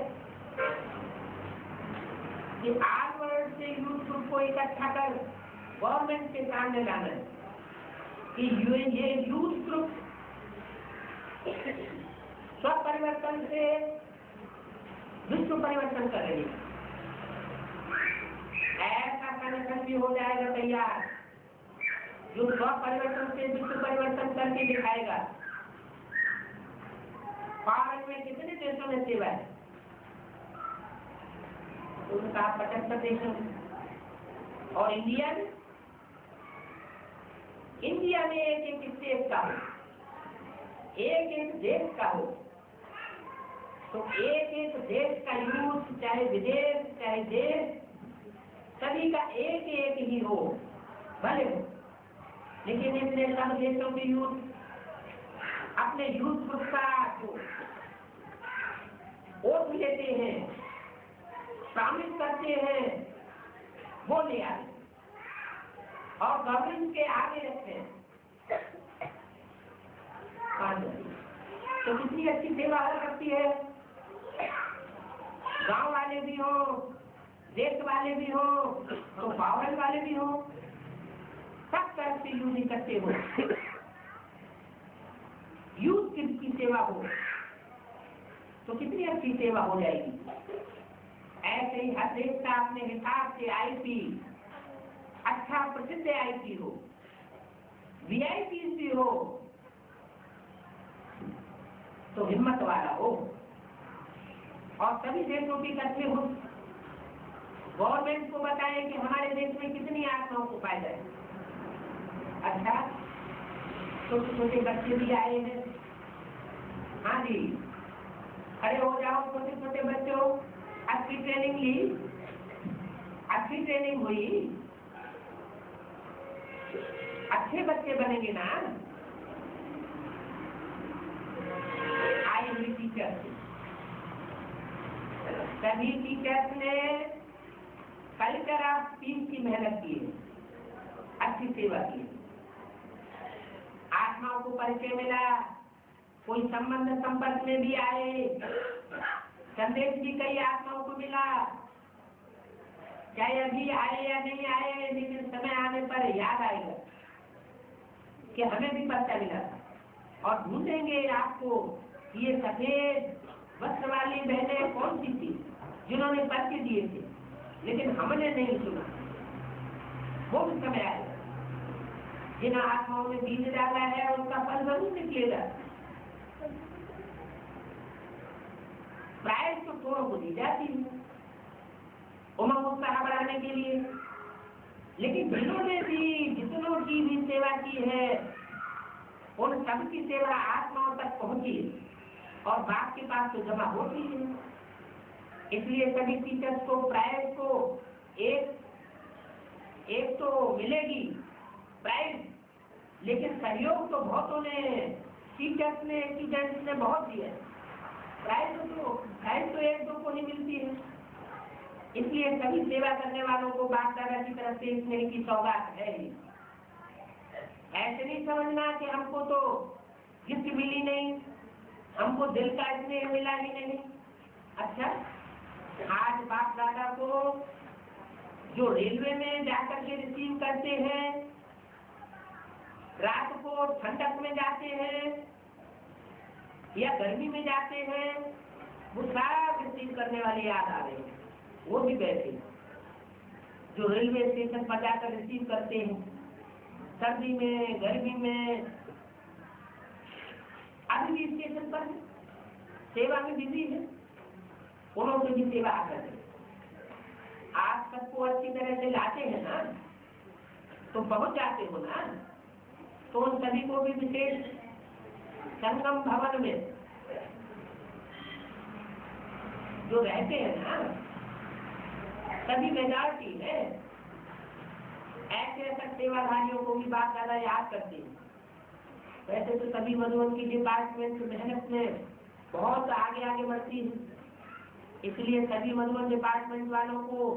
कि आल वर्ल्ड से यूथ ग्रुप को इकट्ठा कर गवर्नमेंट के सामने लाना है कि ये यूथ ग्रुप स्व परिवर्तन से विश्व परिवर्तन कर रही है। ऐसा संगठन भी हो जाएगा तैयार जो स्व परिवर्तन से विश्व परिवर्तन करके दिखाएगा। भारत में कितने देशों में सेवा है? उनका 75 देशों में। और इंडिया में एक स्टेट का हो, एक देश का हो, तो एक देश का यूथ, चाहे विदेश चाहे देश, सभी का एक ही हो, भले हो, लेकिन इसने सब देशों के यूथ अपने यूथ ग्रुप का जो वोट लेते हैं, शामिल करते हैं, वो ले आते और गवर्नमेंट के आगे रखते हैं। तो कितनी अच्छी सेवा हो सकती है। गांव वाले भी हो, देश वाले भी हो, तो पावर वाले भी हो, सब तरफ से यूज इकट्ठे हो, यूथ की सेवा हो, तो कितनी अच्छी सेवा हो जाएगी। ऐसे ही हर देश का अपने हिसाब से आईपी, अच्छा प्रसिद्ध आईपी हो, वीआईपी भी हो, तो हिम्मत वाला हो और सभी देशों की इकट्ठे हो, गवर्नमेंट को बताएं कि हमारे देश में कितनी आत्माओं को फायदा है। अच्छा, छोटे छोटे बच्चे भी आए हैं। हाँ जी, खड़े हो जाओ छोटे छोटे बच्चों। अच्छी ट्रेनिंग ली, अच्छी ट्रेनिंग हुई, अच्छे बच्चे बनेंगे ना। आई हुई टीचर्स, सभी टीचर्स ने कल्चर ऑफ पीस की मेहनत की है, अच्छी सेवा की। आत्माओं को परिचय मिला, कोई संबंध संपर्क में भी आए, संदेश भी कई आत्माओं को मिला, चाहे अभी आए या नहीं आए, लेकिन समय आने पर याद आएगा कि हमें भी पर्चा मिला था। और ढूंढेंगे आपको ये सफेद वस्त्र वाली बहनें कौन सी थी जिन्होंने पर्चे दिए थे, लेकिन हमने नहीं सुना। वो भी समय आएगा। जिन आत्माओं ने बीज डाला है उनका फल जरूर निकलेगा। प्राइज तो थोड़ों को दी जाती है उमंग उत्साह बढ़ाने के लिए, लेकिन जिन्होंने भी जितनों की भी सेवा की है उन सबकी सेवा आत्माओं तक पहुंची और बाप के पास तो जमा होती है। इसलिए सभी टीचर्स को प्राइज को एक तो मिलेगी प्राइज, लेकिन सहयोग तो बहुतों ने, टीचर्स ने, स्टूडेंट्स ने बहुत दिया। प्राइज तो एक दो को नहीं मिलती है। इसलिए सभी सेवा करने वालों को बाप दादा की तरफ से स्नेह की सौगात है। ऐसे नहीं समझना कि हमको तो गिफ्ट मिली नहीं, हमको दिल का स्नेह मिला ही नहीं। अच्छा, आज बाप दादा को जो रेलवे में जाकर के रिसीव करते हैं, रात को ठंडक में जाते हैं या गर्मी में जाते हैं, वो सब रिसीव करने वाले याद आ रहे हैं। वो भी बैठे जो रेलवे स्टेशन पर जाकर रिसीव करते हैं, सर्दी में गर्मी में, अभी भी स्टेशन पर सेवा में बिजी है, उन्होंने भी सेवा आकर आप सबको अच्छी तरह से लाते हैं ना, तो पहुंच जाते हो ना, तो उन सभी को भी विशेष संगम भवन में जो रहते हैं ना, सभी मेजॉरिटी है, ऐसे ऐसे सेवाधारियों को भी बात ज्यादा याद करते हैं। वैसे तो सभी मधुबन की डिपार्टमेंट मेहनत में बहुत आगे आगे बढ़ती है, इसलिए सभी मधुबन डिपार्टमेंट वालों को,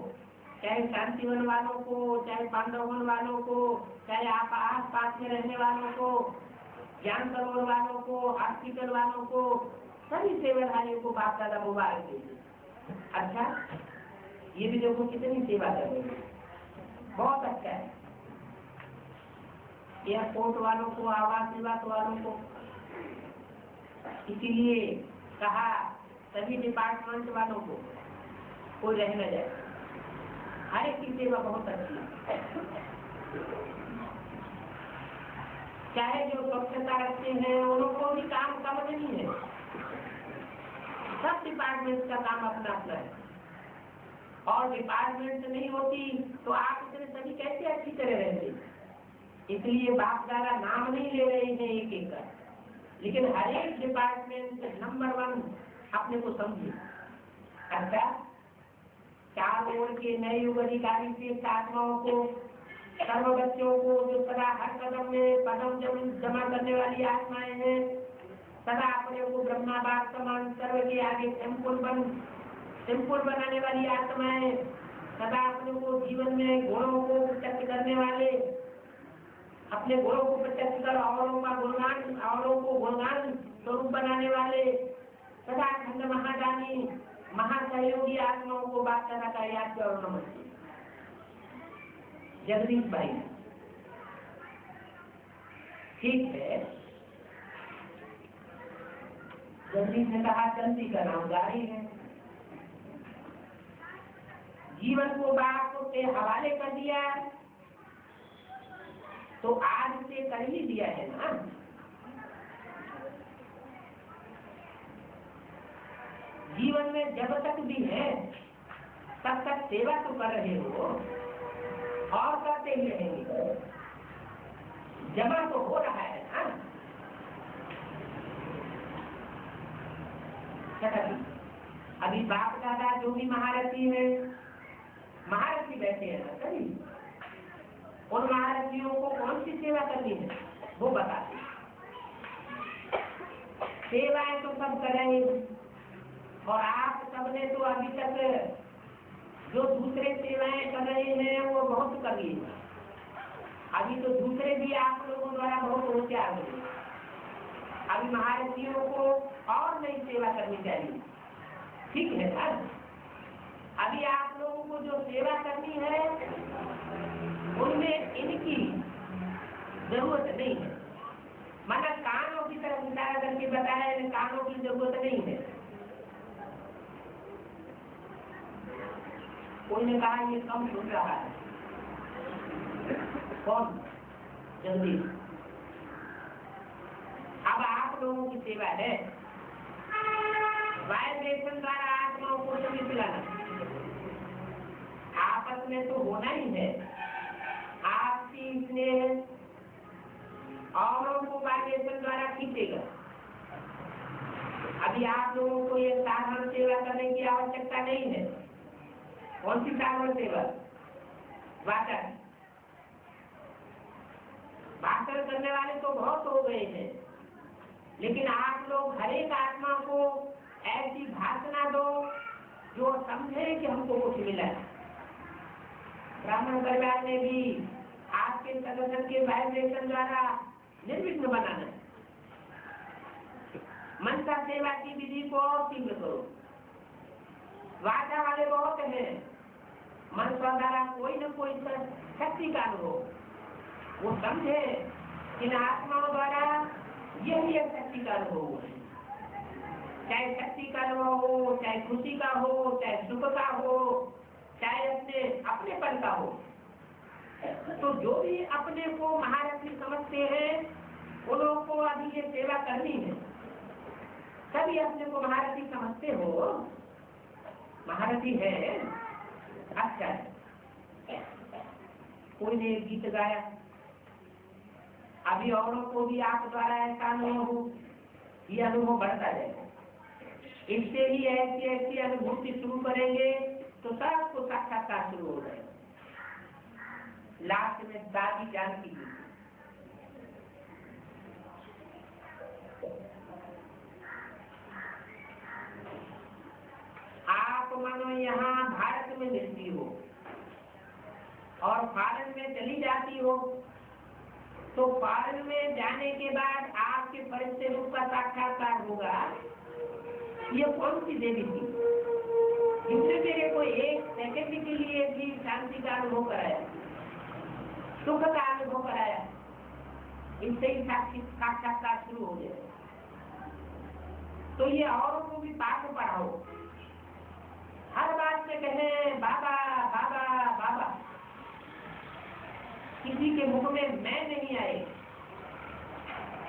चाहे शांतिवन वालों को, चाहे पांडवन वालों को, चाहे आप आस पास में रहने वालों को, ज्ञान सरोवर वालों को, हॉस्पिटल वालों को, सभी सेवाधारियों को बाप दादा मुबारक दीजिए। अच्छा, ये भी देखो कितनी सेवा कर रहे हैं, बहुत अच्छा है। एयरपोर्ट वालों को, आवास विभाग वालों को, इसीलिए कहा सभी डिपार्टमेंट वालों को कोई रह न जाए, हर एक की सेवा बहुत अच्छी है। चाहे जो स्वच्छता रखते हैं उनको भी काम कम नहीं है। सब डिपार्टमेंट का काम अपना अपना है, और डिपार्टमेंट नहीं होती तो आप इतने सभी कैसे अच्छी तरह रहते। इसलिए बाप दादा नाम नहीं ले रहे हैं एक एक का, लेकिन हर एक डिपार्टमेंट नंबर 1 अपने को समझे। अच्छा, चारों ओर के नए युग अधिकारी से आत्माओं को, सर्व बच्चों को जो सदा हर कदम में कदम जमा करने वाली आत्माएं हैं, सदा अपने को ब्रह्मा बाप समान सर्व के आगे टेम्पुल बनाने वाली आत्माएं, सदा अपने को जीवन में गुणों को प्रत्यक्ष करने वाले, अपने गुणों को प्रत्यक्ष कर औरों को गुणगान स्वरूप बनाने वाले, सदा अखंड महादानी महासहयोगी आत्माओं को बात करना का याद करो। नमस्ते जगदीश भाई। ठीक है, जगदीश ने कहा चंदी का नाम जारी है, जीवन को बाप के हवाले कर दिया तो आज से कर ही दिया है ना। जीवन में जब तक भी है तब तक सेवा तो कर रहे हो और करते ही रहेंगे, जमा तो हो रहा है ना। अभी बाप दादा जो भी महारथी है, महारथी बैठे हैं ना सभी, उन महारथियों को कौन सी सेवा करनी है वो बताते। सेवाएं तो सब कर रहे हैं, और आप सबने तो अभी तक जो दूसरे सेवाएं कर रहे हैं वो बहुत कर ली है। अभी तो दूसरे भी आप लोगों द्वारा बहुत होशियार हुए। अभी महारथियों को और नई सेवा करनी चाहिए, ठीक है ना। अभी आप लोगों को जो सेवा करनी है उनमें इनकी जरूरत नहीं है। मतलब कानों की तरफ इशारा करके बताया, कानों की जरूरत नहीं है। कोई ने कहा ये कम सुन रहा है, कौन? जल्दी। अब आप लोगों की सेवा है वाइब्रेशन द्वारा आत्माओं को सभी पिलाना। आपस में तो होना ही है, आपसी स्नेह औरों को वाइब्रेशन द्वारा खींचेगा। अभी आप लोगों को ये साधारण सेवा करने की आवश्यकता नहीं है। कौन सी साधारण सेवा? वाचन। भाषण करने वाले तो बहुत हो गए हैं, लेकिन आप लोग हर एक आत्मा को ऐसी भाषणा दो जो समझे कि हमको कुछ मिला है। ब्राह्मण परिवार ने भी आपके संगठन के वाइब्रेशन द्वारा निर्विघ्न बनाना है। मनसा सेवा की विधि को और तीव्र करो। वाचा वाले बहुत हैं, मन द्वारा कोई न कोई शक्ति का अनुभव, वो समझे इन आत्माओं द्वारा यही एक शक्ति का अनुभव है। चाहे शक्ति का अनुभव हो, चाहे खुशी का हो, चाहे सुख का हो, चाहे अपने पन का हो। तो जो भी अपने को महारथी समझते हैं उन लोगों को अभी ये सेवा करनी है। सभी अपने को महारथी समझते हो, महारथी है। अच्छा, कोई ने गीत गाया, अभी औरों को भी आप द्वारा ऐसा अनुभव हो, ये अनुभव बढ़ता जाएगा। इनसे ही ऐसी ऐसी अनुभूति शुरू करेंगे तो सबको साक्षात्कार शुरू हो जाएगा। लास्ट में दादी जानती है, आप मानो यहाँ भारत में मिलती हो और फॉरेन में चली जाती हो, तो फॉरेन में जाने के बाद आपके फरिश्ते रूप का साक्षात्कार होगा। ये कौन सी देवी थी जिसने मेरे को एक सेकंड के लिए भी शांति का अनुभव कराया, सुख का अनुभव कराया? इनसे ही साक्षात्कार शुरू हो गया। तो ये औरों को भी पाठ पढ़ाओ, हर बात में कहें बाबा बाबा बाबा, किसी के मुख में मैं नहीं आए।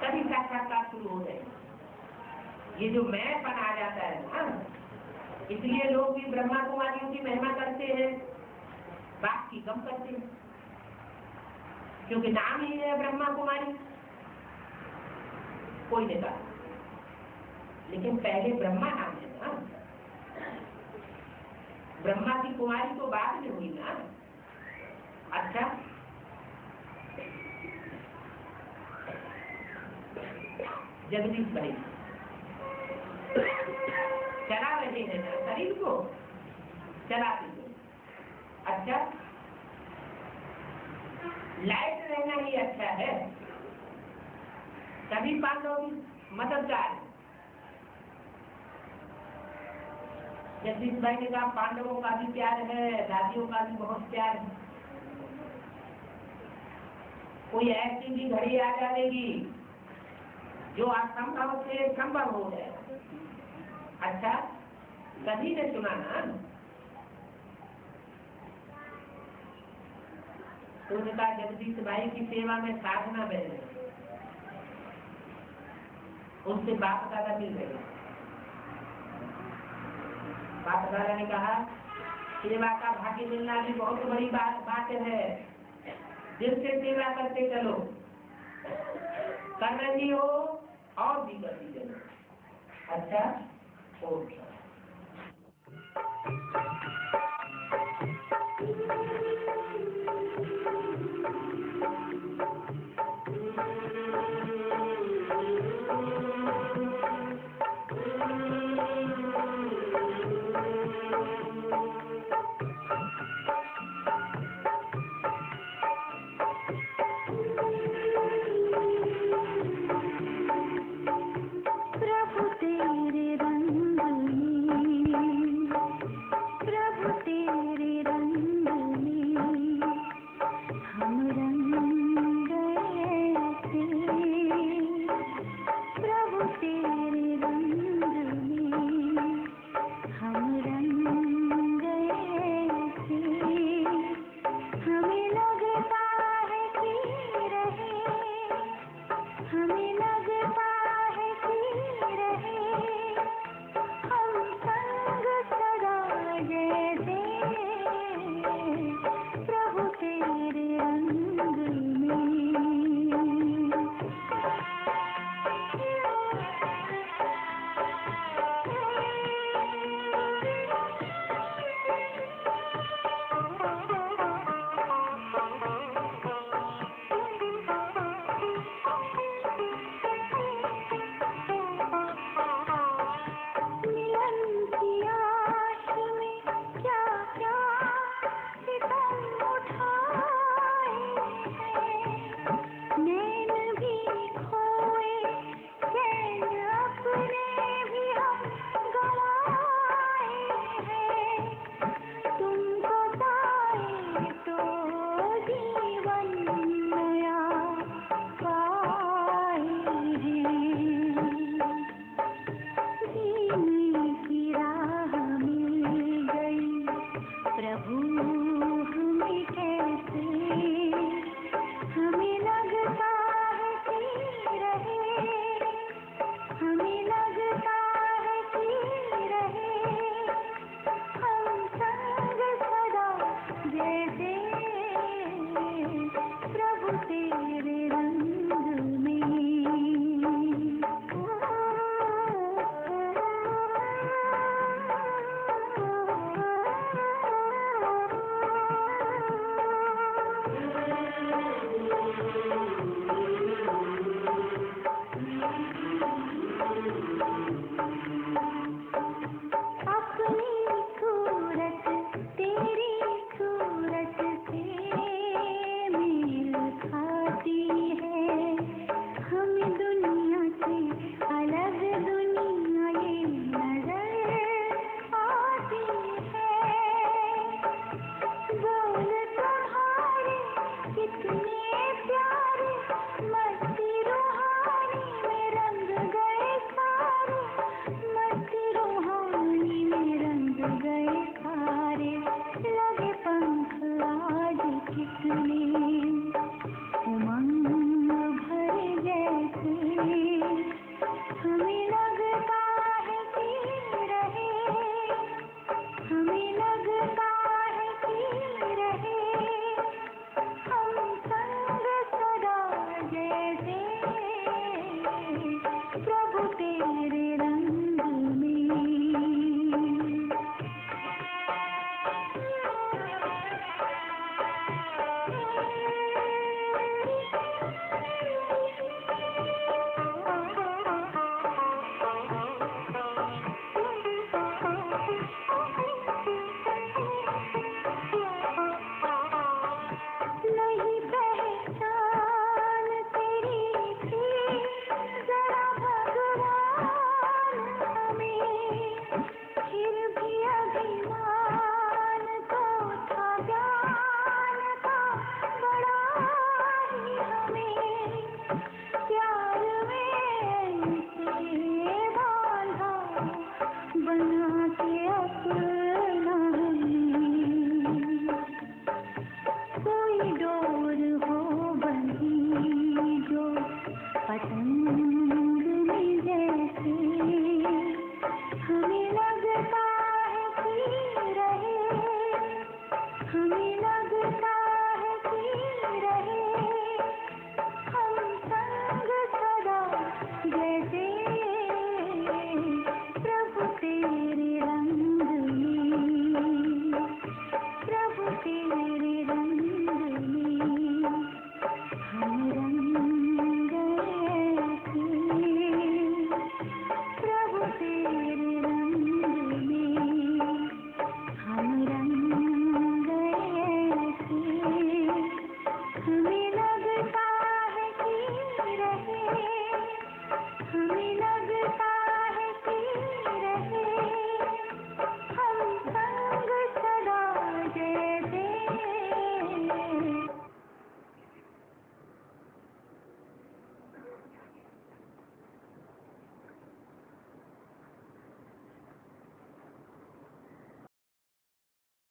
तभी साक्षात्कार शुरू हो जाएगा। ये जो मैंपन आ जाता है ना, इसलिए लोग भी ब्रह्मा कुमारियों की महिमा करते हैं, बात की कम करते हैं, क्योंकि नाम ही है ब्रह्मा कुमारी। कोई ने कहा, लेकिन पहले ब्रह्मा नाम है ना, ब्रह्मा की कुमारी तो बाद में हुई ना। अच्छा, जगदीश भाई चला रहे हैं ना शरीर को, चलाते हैं। अच्छा, लाइट रहना ही अच्छा है। सभी पांडवों की मददगार। जगदीश भाई ने कहा पांडवों का भी प्यार है, दादियों का भी बहुत प्यार है। कोई ऐसी भी घड़ी आ जाएगी जो असंभव से संभव हो जाए। अच्छा, सभी ने सुना ना। उनका जगदीश भाई की सेवा में साधना बहन, उनसे बाप दादा मिल गए। बाप दादा ने कहा सेवा का भाग्य मिलना भी बहुत बड़ी बात है। दिल से सेवा करते चलो, कर रही हो और भी करती चलो। अच्छा, ओके। हमें